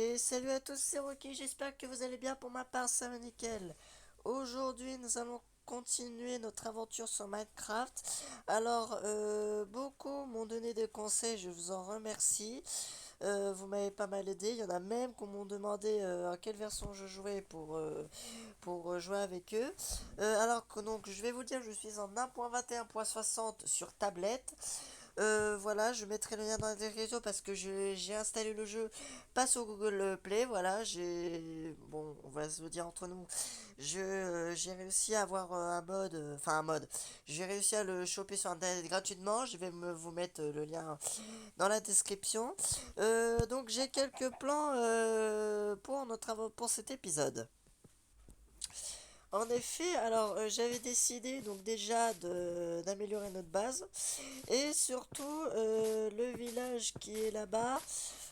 Et salut à tous, c'est Rocky, j'espère que vous allez bien. Pour ma part, ça va nickel. Aujourd'hui, nous allons continuer notre aventure sur Minecraft. Alors, beaucoup m'ont donné des conseils, je vous en remercie. Vous m'avez pas mal aidé. Il y en a même qui m'ont demandé à quelle version je jouais pour jouer avec eux. Alors que donc, je vais vous dire, je suis en 1.21.60 sur tablette. Voilà, je mettrai le lien dans la description parce que j'ai installé le jeu pas sur Google Play. Voilà, bon, on va se le dire entre nous, j'ai réussi à avoir un mode. J'ai réussi à le choper sur internet gratuitement. Je vais vous mettre le lien dans la description. Donc j'ai quelques plans pour cet épisode. En effet, alors j'avais décidé donc déjà d'améliorer notre base et surtout le village qui est là-bas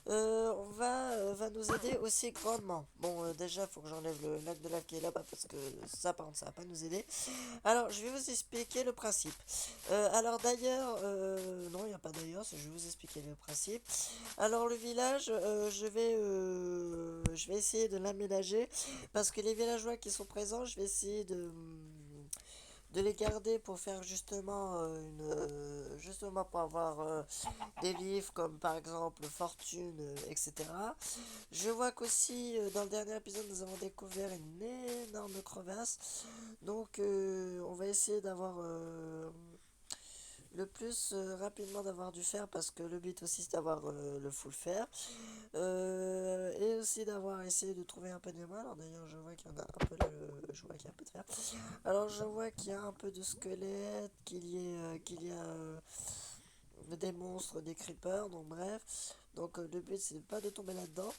va nous aider aussi grandement. Bon, déjà, il faut que j'enlève le lac de lave qui est là-bas parce que ça, par contre, ça va pas nous aider. Alors, je vais vous expliquer le principe. Alors, d'ailleurs, non, il n'y a pas d'ailleurs, je vais vous expliquer le principe. Alors, le village, je vais essayer de l'aménager parce que les villageois qui sont présents, je vais essayer de les garder pour faire justement pour avoir des livres comme par exemple fortune, etc. Je vois qu'aussi dans le dernier épisode nous avons découvert une énorme crevasse, donc on va essayer d'avoir le plus rapidement d'avoir du fer parce que le but aussi c'est d'avoir le full fer. Et aussi d'avoir essayé de trouver un peu de mémoire. Alors d'ailleurs je vois qu'il y en a un peu là, je vois qu'il y a un peu de fer. Alors je vois qu'il y a un peu de squelettes, qu'il y a des monstres, des creepers, donc bref. Donc le but c'est pas de tomber là-dedans.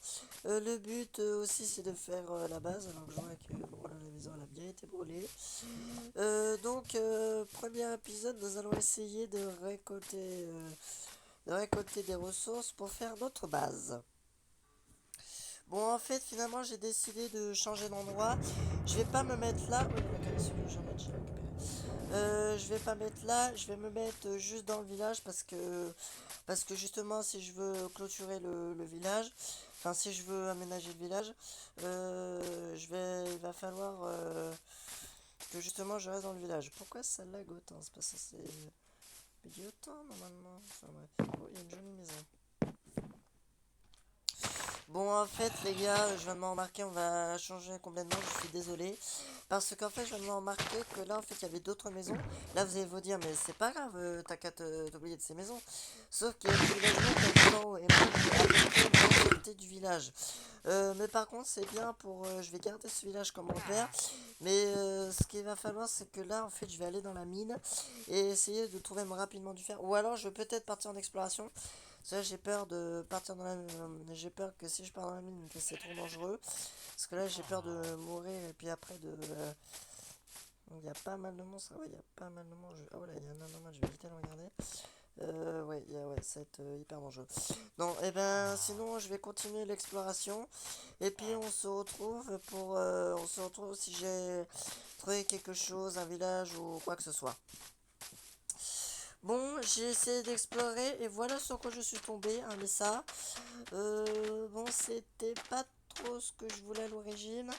Le but aussi c'est de faire la base. Alors je vois que bon, là, la maison elle a bien été brûlée. Premier épisode, nous allons essayer de récolter des ressources pour faire notre base. Bon, en fait, finalement, j'ai décidé de changer d'endroit. Je vais pas me mettre là. Oui, la canne à sucre, j'ai récupéré. Je vais pas mettre là. Je vais me mettre juste dans le village parce que justement, si je veux clôturer le village, enfin, si je veux aménager le village, il va falloir que justement je reste dans le village. Pourquoi ça lag autant? C'est parce que c'est dit autant normalement. Enfin, bref. Oh, il y a une jolie maison. Bon, en fait, les gars, je viens de m'en remarquer, on va changer complètement, je suis désolé. Parce qu'en fait, je viens de m'en remarquer que là, en fait, il y avait d'autres maisons. Là, vous allez vous dire, mais c'est pas grave, t'as qu'à t'oublier de ces maisons. Sauf qu'il y a des villageois qui habitent en haut, et moi, je vais à peu près me sortir du village. Mais par contre, c'est bien je vais garder ce village comme mon père. Mais ce qu'il va falloir, c'est que là, en fait, je vais aller dans la mine et essayer de trouver rapidement du fer. Ou alors, je vais peut-être partir en exploration. Ça, j'ai peur de partir dans la j'ai peur que si je pars dans la mine, que c'est trop dangereux. Parce que là, j'ai peur de mourir et puis après il y a pas mal de monstres. Ah ouais, il y a pas mal de monstres. Ah ouais, là, il y en a un normal, je vais vite aller regarder. Ouais, ça va être hyper dangereux. Non, et ben, sinon, je vais continuer l'exploration. Et puis, on se retrouve si j'ai trouvé quelque chose, un village ou quoi que ce soit. Bon, j'ai essayé d'explorer et voilà sur quoi je suis tombé, un Mesa. Bon, c'était pas trop ce que je voulais à l'origine,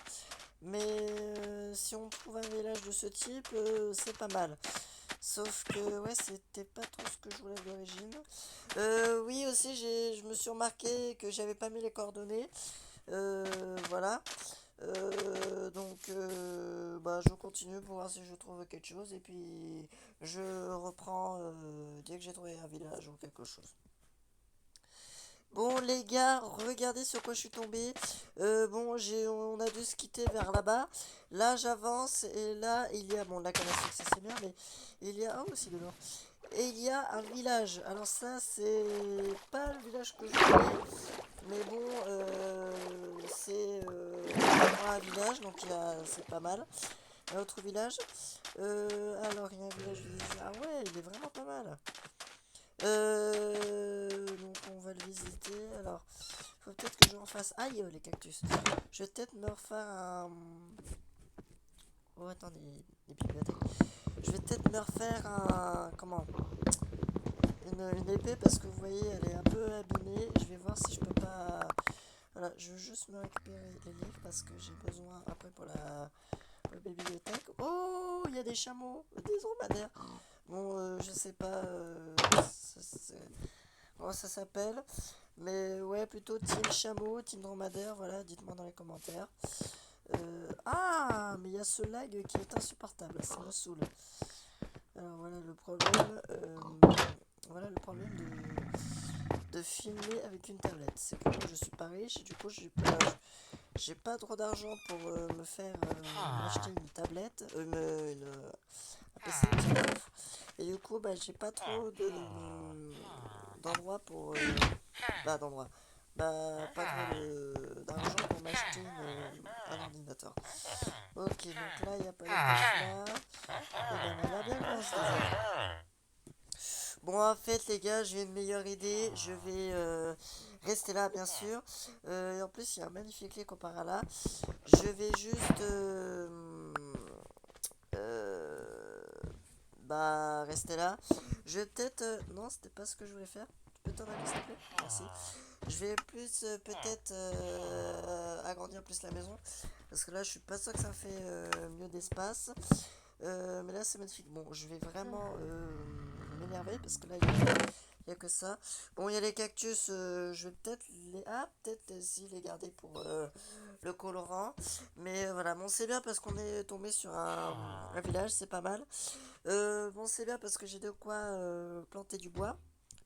mais si on trouve un village de ce type, c'est pas mal. Sauf que, ouais, c'était pas trop ce que je voulais à l'origine. Oui, aussi, je me suis remarqué que j'avais pas mis les coordonnées. Voilà. Je continue pour voir si je trouve quelque chose et puis je reprends dès que j'ai trouvé un village ou quelque chose. Bon les gars, regardez sur quoi je suis tombé. On a dû se quitter vers là-bas. Là j'avance et là il y a, bon la canne à sucre ça c'est bien, mais il y a, oh aussi de l'or. Et il y a un village. Alors ça c'est pas le village que je voulais, mais bon un village donc c'est pas mal. Un autre village. Alors il y a un village. Ah ouais, il est vraiment pas mal. Donc on va le visiter. Alors, faut peut-être que je refasse. Aïe, les cactus. Je vais peut-être me refaire un. Oh, attendez, des bibliothèques. Je vais peut-être me refaire un. Comment? Une épée parce que vous voyez, elle est un peu abîmée. Je vais voir si je peux pas Voilà, je veux juste me récupérer les livres parce que j'ai besoin après pour la bibliothèque. Oh, il y a des chameaux, des dromadaires. Bon, je sais pas comment ça s'appelle. Mais ouais, plutôt team chameau, team dromadaire, voilà, dites-moi dans les commentaires. Ah, mais il y a ce lag qui est insupportable, ça me saoule. Alors voilà le problème de filmer avec une tablette. C'est que moi je suis pas riche et du coup j'ai pas trop d'argent pour me faire m'acheter une tablette, un PC, une tablette. Et du coup bah j'ai pas trop d'endroits pour d'endroits. Bah pas trop d'argent pour m'acheter un ordinateur. Ok, donc là il n'y a pas de tâche là. Et ben on va bien qu'on se désole. Bon, en fait, les gars, j'ai une meilleure idée. Je vais rester là, bien sûr. Et en plus, il y a un magnifique lait comparé à là. Je vais juste euh, rester là. Je vais peut-être. Non, c'était pas ce que je voulais faire. Tu peux t'en aller, s'il te plaît? Merci. Je vais plus peut-être agrandir plus la maison. Parce que là, je suis pas sûr que ça fait mieux d'espace. Mais là, c'est magnifique. Bon, je vais vraiment m'énerver parce que là, il y a que ça. Bon, il y a les cactus. Je vais peut-être les. Ah, peut-être si les garder pour le colorant. Mais voilà, bon, c'est bien parce qu'on est tombé sur un village, c'est pas mal. Bon, c'est bien parce que j'ai de quoi planter du bois.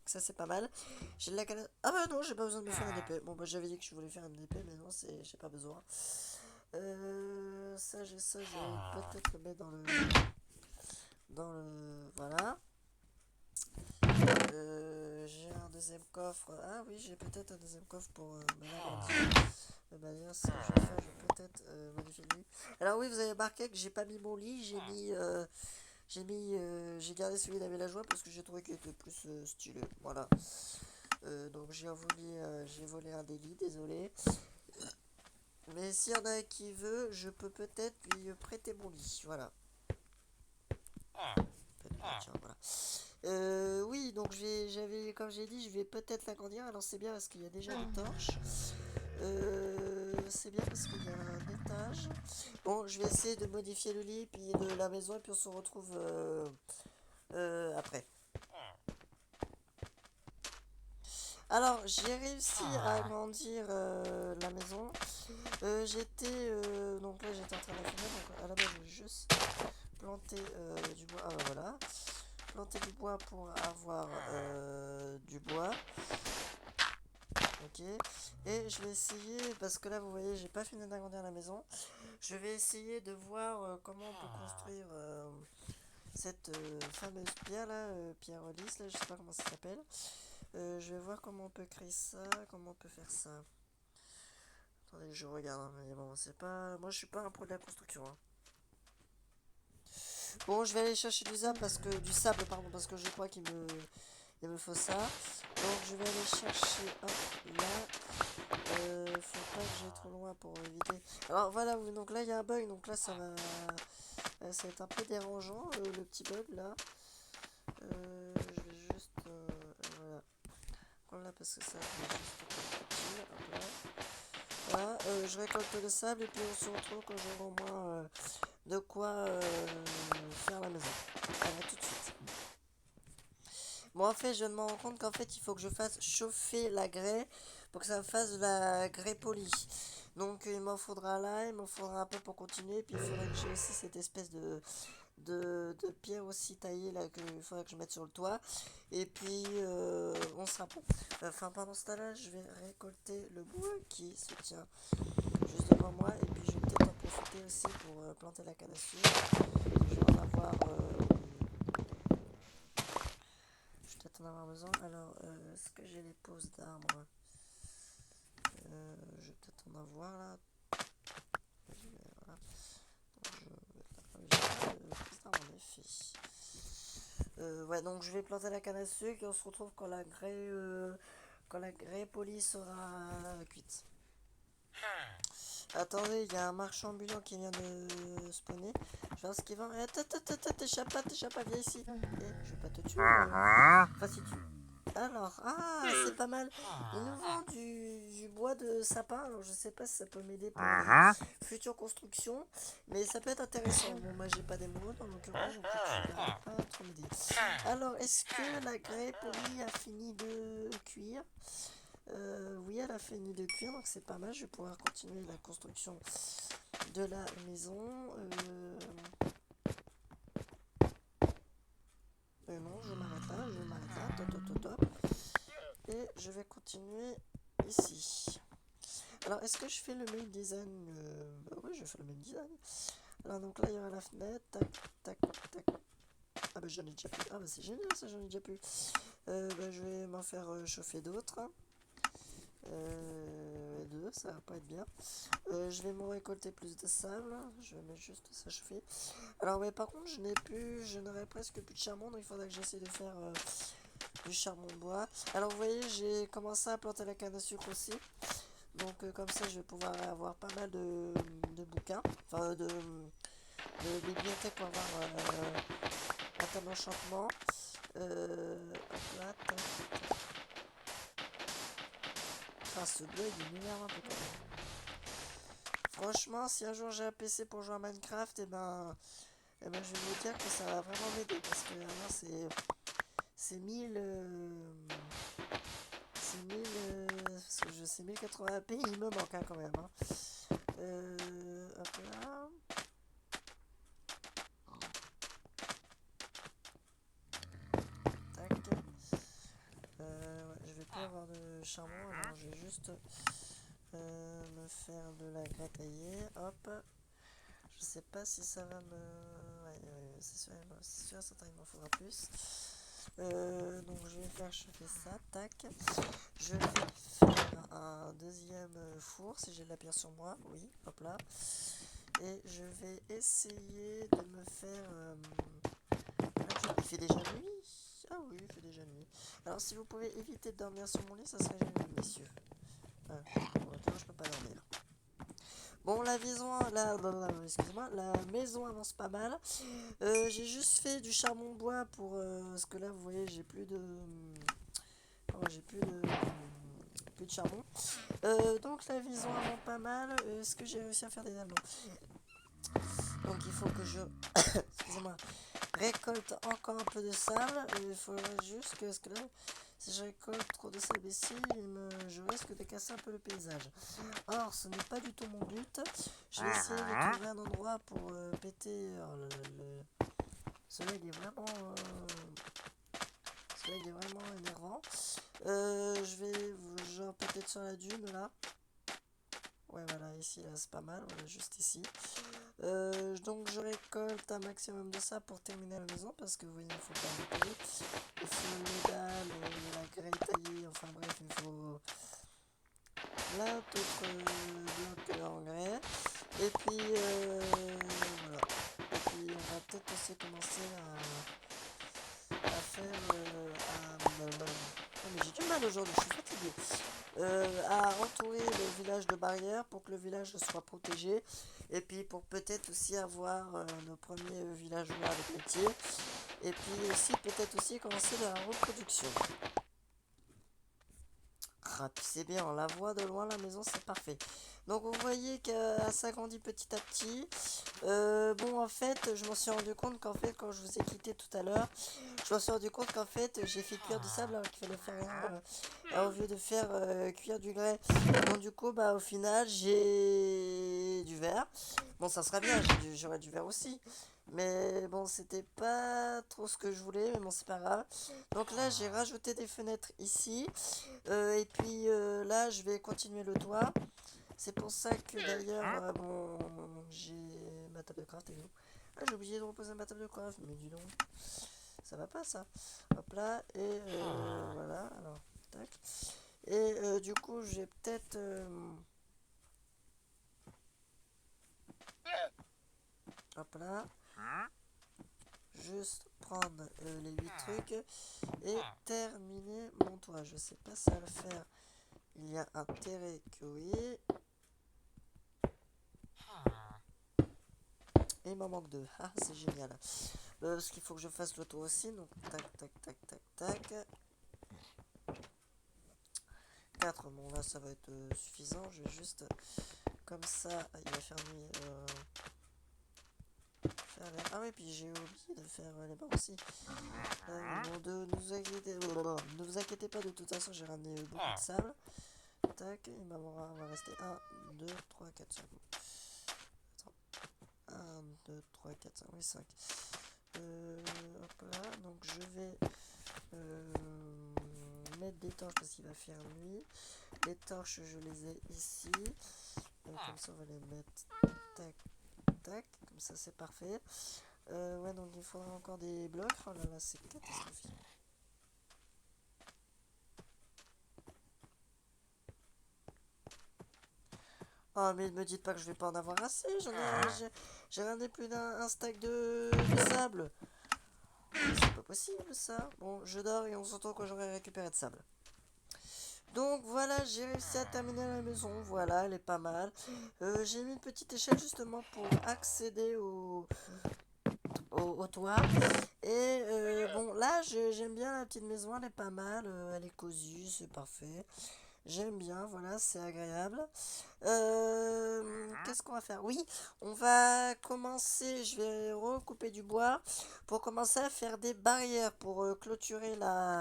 Ça, c'est pas mal. J'ai de la canne. Ah, bah non, j'ai pas besoin de me faire un épée. Bon, bah, j'avais dit que je voulais faire une épée, mais non, j'ai pas besoin. Ça, j'ai ça, je vais peut-être le mettre voilà. J'ai un deuxième coffre. Ah oui, j'ai peut-être un deuxième coffre pour me l'agrandir. D'ailleurs, ce que je vais faire, je vais peut-être modifier le lit. Alors oui, vous avez remarqué que j'ai pas mis mon lit, j'ai gardé celui d'un villageois parce que j'ai trouvé qu'il était plus stylé. Voilà. Donc j'ai volé un des lits, désolé. Mais s'il y en a un qui veut, je peux peut-être lui prêter mon lit. Voilà. Tiens, voilà. Oui, donc comme j'ai dit, je vais peut-être l'agrandir. Alors c'est bien parce qu'il y a déjà des torches. C'est bien parce qu'il y a un étage. Bon, je vais essayer de modifier le lit puis de la maison et puis on se retrouve après. Alors, j'ai réussi à agrandir la maison. Donc là, j'étais en train de la finir. Donc à la base, je vais juste planter du bois. Ah bah voilà. Planter du bois pour avoir du bois. Ok. Et je vais essayer, parce que là, vous voyez, j'ai pas fini d'agrandir la maison. Je vais essayer de voir comment on peut construire cette fameuse pierre là, pierre lisse là, je sais pas comment ça s'appelle. Je vais voir comment on peut créer ça, comment on peut faire ça. Attendez, je regarde, hein, mais bon, c'est pas. Moi, je suis pas un pro de la construction. Hein. Bon, je vais aller chercher du sable, pardon, parce que je crois il me faut ça. Donc, je vais aller chercher, hop, là. Faut pas que j'aille trop loin pour éviter. Alors, voilà, donc là, il y a un bug, donc là, ça va être un peu dérangeant, le petit bug là. Je vais juste, voilà. Voilà, parce que ça, je vais juste hop là. Voilà, je récolte le sable et puis on se retrouve quand j'aurai au moins de quoi faire la maison. Voilà, tout de suite. Bon, en fait, je me rends compte qu'en fait, il faut que je fasse chauffer la grès pour que ça me fasse de la grès polie. Donc, il m'en faudra là, il m'en faudra un peu pour continuer. Puis, il faudrait que j'ai aussi cette espèce de pierre aussi taillée là qu'il faudrait que je mette sur le toit. Et puis, on sera bon. Enfin, pendant ce temps-là, je vais récolter le bois qui se tient juste devant moi. Et puis, je vais peut-être en profiter aussi pour planter la canne à sucre. Je vais en avoir. Je vais peut-être en avoir besoin. Alors, est-ce que j'ai les poses d'arbres? Je vais peut-être en avoir là. Voilà. J'ai pas de pose d'arbres en effet. Ouais, donc je vais planter la canne à sucre et on se retrouve quand la grêle polie sera cuite. Attendez, il y a un marchand ambulant qui vient de spawner. Je vais voir ce qu'il vend. T'échappe pas, viens ici. Je vais pas te tuer. Enfin, si tu. Alors, c'est pas mal. Il nous vend du bois de sapin. Alors, je sais pas si ça peut m'aider pour mes futures constructions, mais ça peut être intéressant. Bon, moi, j'ai pas d'émeraude en l'occurrence, donc tu vas pas trop m'aider. Alors, est-ce que la grêpe, oui, a fini de cuire? Oui, elle a fini de cuire, donc c'est pas mal. Je vais pouvoir continuer la construction de la maison. Non, je m'arrête là, top, top, top, top. Et je vais continuer ici. Alors, est-ce que je fais le même design Bah oui, je fais le même design. Alors, donc là, il y aura la fenêtre. Tac, tac, tac. Ah bah j'en ai déjà plus. Ah bah c'est génial ça, j'en ai déjà plus. Bah, je vais m'en faire chauffer d'autres. Deux, ça va pas être bien. Je vais me récolter plus de sable. Je vais mettre juste ça chauffer. Alors, mais par contre, je n'aurai presque plus de charbon, donc il faudra que j'essaie de faire du charbon de bois. Alors, vous voyez, j'ai commencé à planter la canne à sucre aussi. Donc, comme ça, je vais pouvoir avoir pas mal de bouquins, enfin de bibliothèques pour avoir un tas d'enchantement. Hop là, tac, tac. Ah, ce bleu, il m'énerve un peu quand même. Franchement, si un jour j'ai un PC pour jouer à Minecraft, je vais vous dire que ça va vraiment m'aider parce que vraiment c'est 1000 c'est 1000 parce que je sais 1080p, il me manque quand même. Hein. Hop là. Tac. Ouais, je vais pas avoir de charbon, alors je vais juste me faire de la gratailler. Hop. Je sais pas si ça va me... Ouais, c'est sûr, certain, il m'en faudra plus. Donc je vais faire chauffer ça, tac. Je vais faire un deuxième four si j'ai de la pierre sur moi, oui, hop là. Et je vais essayer de me faire... Il fait déjà nuit? Ah oui, il fait déjà nuit. Alors si vous pouvez éviter de dormir sur mon lit, ça serait génial, messieurs. Maintenant je peux pas dormir. Bon, excusez-moi, la maison avance pas mal. J'ai juste fait du charbon bois pour parce que là, vous voyez, j'ai plus de, plus de charbon. Donc la maison avance pas mal. Est-ce que j'ai réussi à faire des anneaux? Donc il faut que je, excusez-moi, récolte encore un peu de sable. Il faudrait juste que, parce que là, si je récolte trop de sable ici, je risque de casser un peu le paysage. Or, ce n'est pas du tout mon but. Je vais essayer de trouver un endroit pour péter. Celui-là, il est vraiment, celui-là, il est vraiment énervant. Je vais, genre, peut-être sur la dune là. Ouais, voilà, ici, là, c'est pas mal. Voilà, juste ici. Donc, je récolte un maximum de ça pour terminer la maison parce que vous voyez, il faut pas le payer. Il faut les dalles, la grille taillée, enfin bref, il faut plein d'autres blocs d'engrais. Et puis voilà. Et puis on va peut-être aussi commencer à faire oh, mais j'ai du mal aujourd'hui, je suis fatigué. À entourer le village de barrières pour que le village soit protégé. Et puis pour peut-être aussi avoir nos premiers villageois avec métier. Et puis aussi peut-être aussi commencer la reproduction. Ah, puis c'est bien, on la voit de loin, la maison, c'est parfait. Donc vous voyez qu'elle s'agrandit petit à petit. Bon, en fait, je m'en suis rendu compte qu'en fait, quand je vous ai quitté tout à l'heure, je me suis rendu compte qu'en fait, j'ai fait cuire du sable alors qu'il fallait faire au lieu de faire cuire du grès. Donc du coup, bah au final, j'ai du verre. Bon, ça sera bien, j'aurai du verre aussi. Mais bon, c'était pas trop ce que je voulais, mais bon, c'est pas grave. Donc là, j'ai rajouté des fenêtres ici. Et puis là, je vais continuer le toit. C'est pour ça que d'ailleurs, bon, j'ai ma table de craft et tout. Ah, j'ai oublié de reposer ma table de craft, mais dis donc, ça va pas ça. Hop là, et voilà, alors, tac. Et du coup, j'ai peut-être... hop là. Juste prendre les 8 trucs et terminer mon toit. Je sais pas si ça va le faire. Il y a intérêt que oui. Et il m'en manque deux. Ah, c'est génial. Parce qu'il faut que je fasse le tour aussi. Donc, tac, tac, tac, tac, tac. 4. Bon, là, ça va être suffisant. Je vais juste, comme ça, il va faire nuit. Ah oui, puis j'ai oublié de faire les barres aussi. Bon, ne vous inquiétez pas, de toute façon, j'ai ramené beaucoup de sable. Tac, il va rester 1, 2, 3, 4, 5. Attends. 1, 2, 3, 4, 5, oui, 5. Hop là, donc je vais mettre des torches parce qu'il va faire nuit. Les torches, je les ai ici. Comme ça, on va les mettre tac, tac. Comme ça, c'est parfait. Ouais, donc il faudra encore des blocs. Oh là là, c'est catastrophique. Oh, mais ne me dites pas que je vais pas en avoir assez. J'ai ramené plus d'un stack de sable. C'est pas possible ça. Bon, je dors et on se retrouve quand j'aurai récupéré de sable. Donc voilà, j'ai réussi à terminer la maison. Voilà, elle est pas mal. J'ai mis une petite échelle justement pour accéder au toit. Et bon, là, j'aime bien la petite maison. Elle est pas mal. Elle est cosy, c'est parfait. J'aime bien, voilà, c'est agréable. Qu'est-ce qu'on va faire? Oui, on va commencer, je vais recouper du bois pour commencer à faire des barrières pour clôturer la...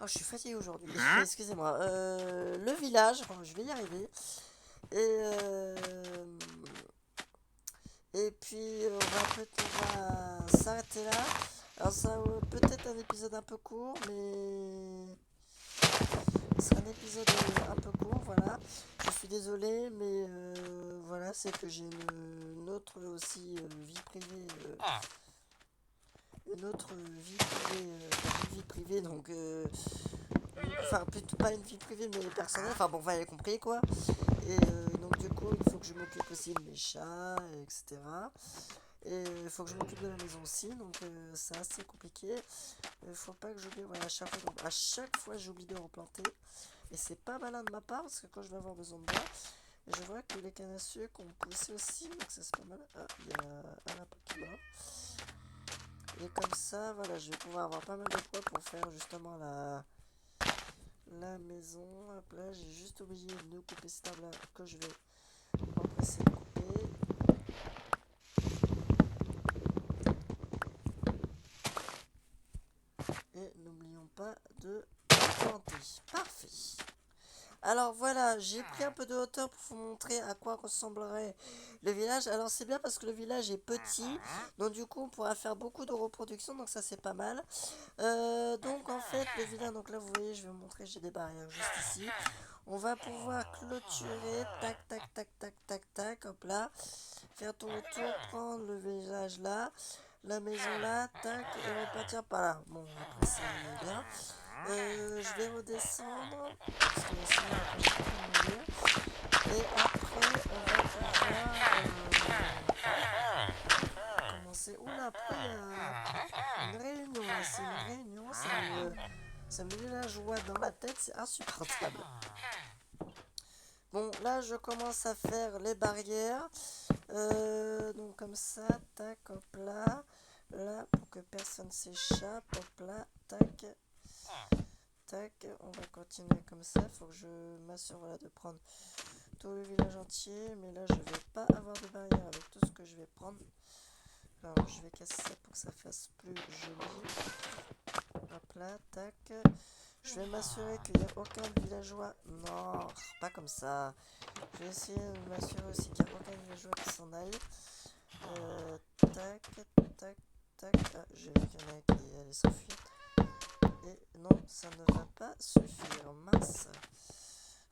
Oh, je suis fatigué aujourd'hui, excusez-moi. Le village, enfin, je vais y arriver. Et, et puis, on va s'arrêter là. Alors, ça peut-être un épisode un peu court, mais ce sera un épisode un peu court, voilà. Je suis désolé, mais voilà, c'est que j'ai une autre aussi vie privée. Une autre vie privée, donc enfin plutôt pas une vie privée mais personnelle, enfin bon, vous avez compris quoi. Et donc du coup il faut que je m'occupe aussi de mes chats, etc. Et il faut que je m'occupe de la maison aussi, donc c'est assez compliqué. Il faut pas que j'oublie, voilà, à chaque fois j'oublie de replanter. Et c'est pas malin de ma part parce que quand je vais avoir besoin de bois, je vois que les cannes à sucre ont poussé aussi, donc ça c'est pas mal. Ah, il y a un lapin qui est mort. Et comme ça, voilà, je vais pouvoir avoir pas mal de poids pour faire justement la maison. Hop là, j'ai juste oublié de couper cet arbre là que je vais m'empresser de couper. Et n'oublions pas de planter. Parfait. Alors voilà, j'ai pris un peu de hauteur pour vous montrer à quoi ressemblerait le village. Alors c'est bien parce que le village est petit, donc du coup on pourra faire beaucoup de reproduction, donc ça c'est pas mal. Donc en fait le village, donc là vous voyez, je vais vous montrer, j'ai des barrières juste ici. On va pouvoir clôturer, tac tac tac tac tac tac, hop là. Faire tout le tour, prendre le village là, la maison là, tac, et repartir par là. Bon, après c'est bien. Je vais redescendre, parce que sinon après je peux pas mourir. Et après on va pouvoir commencer. Oula, après il y a une réunion là, c'est une réunion, ça me met la joie dans la tête, c'est insupportable. Bon, là je commence à faire les barrières. Donc comme ça, tac, hop là. Là, pour que personne s'échappe, hop là, tac. Tac, on va continuer comme ça. Il faut que je m'assure, voilà, de prendre tout le village entier. Mais là, je vais pas avoir de barrière avec tout ce que je vais prendre. Alors, je vais casser ça pour que ça fasse plus joli. Hop là, tac. Je vais m'assurer qu'il n'y a aucun villageois. Non, pas comme ça. Je vais essayer de m'assurer aussi qu'il n'y a aucun villageois qui s'en aille. Tac, tac, tac. Ah, j'ai vu qu'il y en a un qui allait s'enfuir. Et non, ça ne va pas suffire. Mince.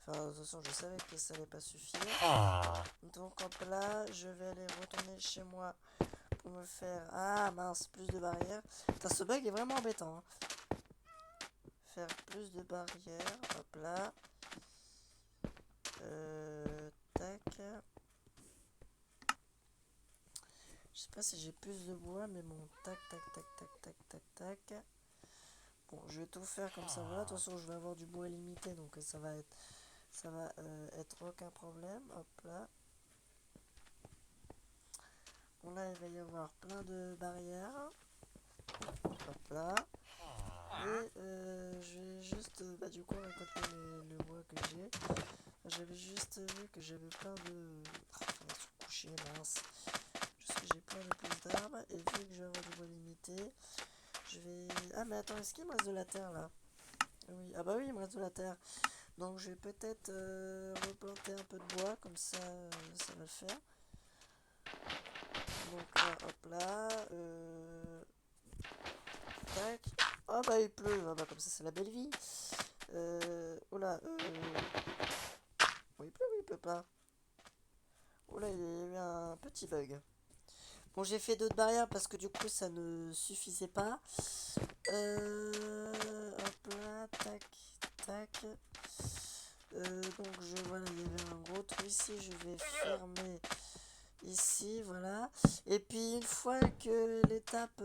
Enfin, de toute façon, je savais que ça n'allait pas suffire. Donc, hop là, je vais aller retourner chez moi pour me faire... Ah, mince, plus de barrières. Putain, ce bug est vraiment embêtant. Hein. Faire plus de barrières. Hop là. Tac. Je sais pas si j'ai plus de bois, mais bon. Tac, tac, tac, tac, tac, tac, tac. Bon, je vais tout faire comme ça. Voilà, de toute façon, je vais avoir du bois limité, donc ça va être aucun problème. Hop là. Bon, là, il va y avoir plein de barrières. Hop là. Et je vais juste, bah du coup, récolter le bois que j'ai. J'avais juste vu que j'avais plein de... Ah, faudrait se coucher, mince. Juste que j'ai plein de plus d'arbres. Et vu que je vais avoir du bois limité, je vais... Ah mais attends, est-ce qu'il me reste de la terre là? Oui, ah bah oui, il me reste de la terre. Donc je vais peut-être replanter un peu de bois, comme ça va le faire. Donc là, hop là. Tac. Oh bah il pleut, ah bah comme ça c'est la belle vie. Oh là, oh, il pleut ou il pleut pas? Oh là, il y a eu un petit bug. Bon, j'ai fait d'autres barrières parce que du coup ça ne suffisait pas. Hop là, tac, tac. Donc voilà, il y avait un gros trou ici, je vais fermer ici, voilà. Et puis une fois que l'étape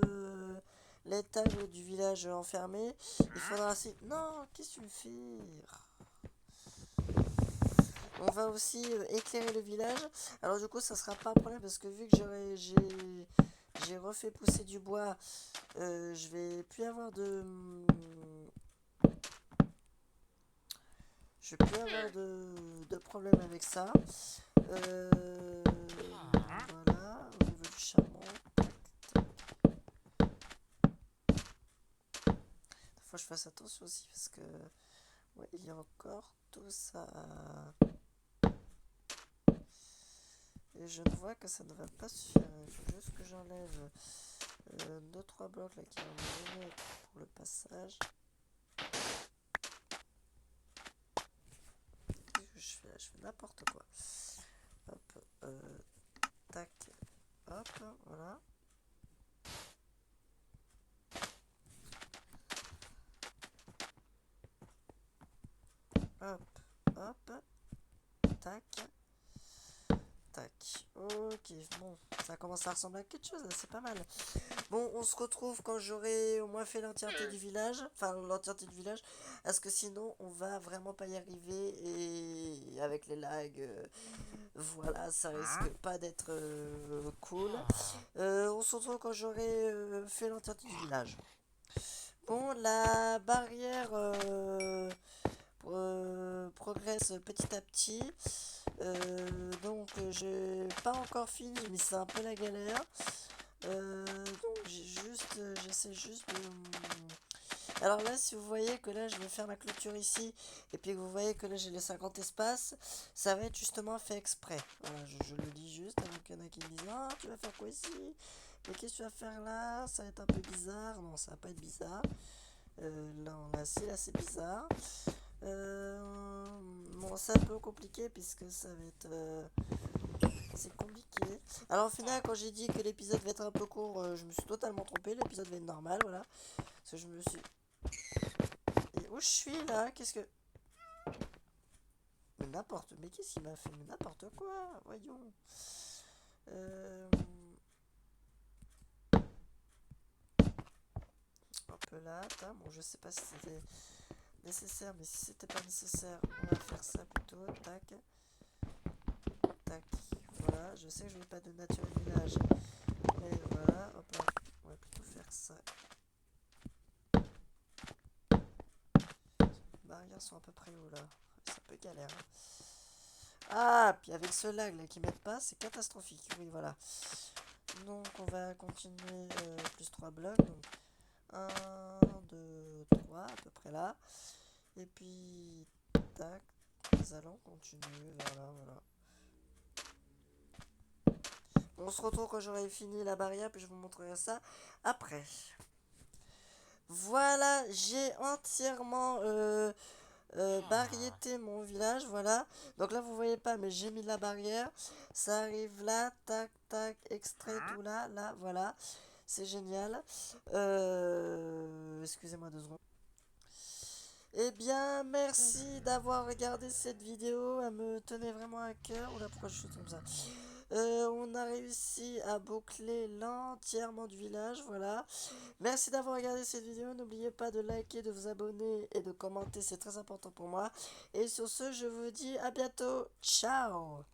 du village enfermé, il faudra aussi... Non, qu'est-ce que tu me fais? On va aussi éclairer le village. Alors du coup, ça sera pas un problème parce que vu que j'ai refait pousser du bois, je vais plus avoir de problème avec ça. Voilà, au niveau du charbon. Faut que je fasse attention aussi parce que ouais, il y a encore tout ça. Et je vois que ça ne va pas suffire. Il faut juste que j'enlève 2-3 blocs là qui vont me donner pour le passage. Qu'est-ce que je fais là? Je fais n'importe quoi. Hop, tac, hop, voilà. Hop, hop, tac, tac. Ok, bon, ça commence à ressembler à quelque chose, c'est pas mal. Bon, on se retrouve quand j'aurai au moins fait l'entièreté du village. Enfin, l'entièreté du village. Parce que sinon, on va vraiment pas y arriver. Et avec les lags, voilà, ça risque pas d'être cool. On se retrouve quand j'aurai fait l'entièreté du village. Bon, la barrière progresse petit à petit. Donc, j'ai pas encore fini, mais c'est un peu la galère. Donc j'essaie juste de... Alors là, si vous voyez que là, je vais faire ma clôture ici, et puis que vous voyez que là, j'ai les 50 espaces, ça va être justement fait exprès. Voilà, je le dis juste, avant qu'il y en a qui me disent, ah, tu vas faire quoi ici? Mais qu'est-ce que tu vas faire là? Ça va être un peu bizarre. Non, ça va pas être bizarre. Là, là, c'est bizarre. Bon, c'est un peu compliqué, puisque ça va être... c'est compliqué. Alors au final, quand j'ai dit que l'épisode va être un peu court, je me suis totalement trompé. L'épisode va être normal, voilà. Parce que je me suis... Et où je suis là? Qu'est-ce que... Mais n'importe... Mais qu'est-ce qu'il m'a fait? Mais n'importe quoi. Voyons. Euh... Un peu là. Bon, je sais pas si c'était nécessaire, mais si c'était pas nécessaire, on va faire ça plutôt. Tac. Tac. Voilà. Je sais que je n'ai pas de nature village. Mais voilà. Hop là. On va plutôt faire ça. Les barrières sont à peu près où là? C'est un peu galère. Ah, puis avec ce lag là qui m'aide pas, c'est catastrophique. Oui, voilà. Donc on va continuer plus 3 blocs. Donc 1, 2, 3 à peu près là. Et puis tac, nous allons continuer. Voilà, voilà. On se retrouve quand j'aurai fini la barrière, puis je vous montrerai ça après. Voilà, j'ai entièrement variété mon village, voilà. Donc là, vous voyez pas, mais j'ai mis la barrière. Ça arrive là, tac, tac, extrait, tout là, là, voilà. C'est génial. Excusez-moi 2 secondes. Eh bien, merci d'avoir regardé cette vidéo. Elle me tenait vraiment à cœur. Oula, pourquoi je suis comme ça? On a réussi à boucler l'entièrement du village, voilà. Merci d'avoir regardé cette vidéo. N'oubliez pas de liker, de vous abonner et de commenter, c'est très important pour moi. Et sur ce, je vous dis à bientôt. Ciao!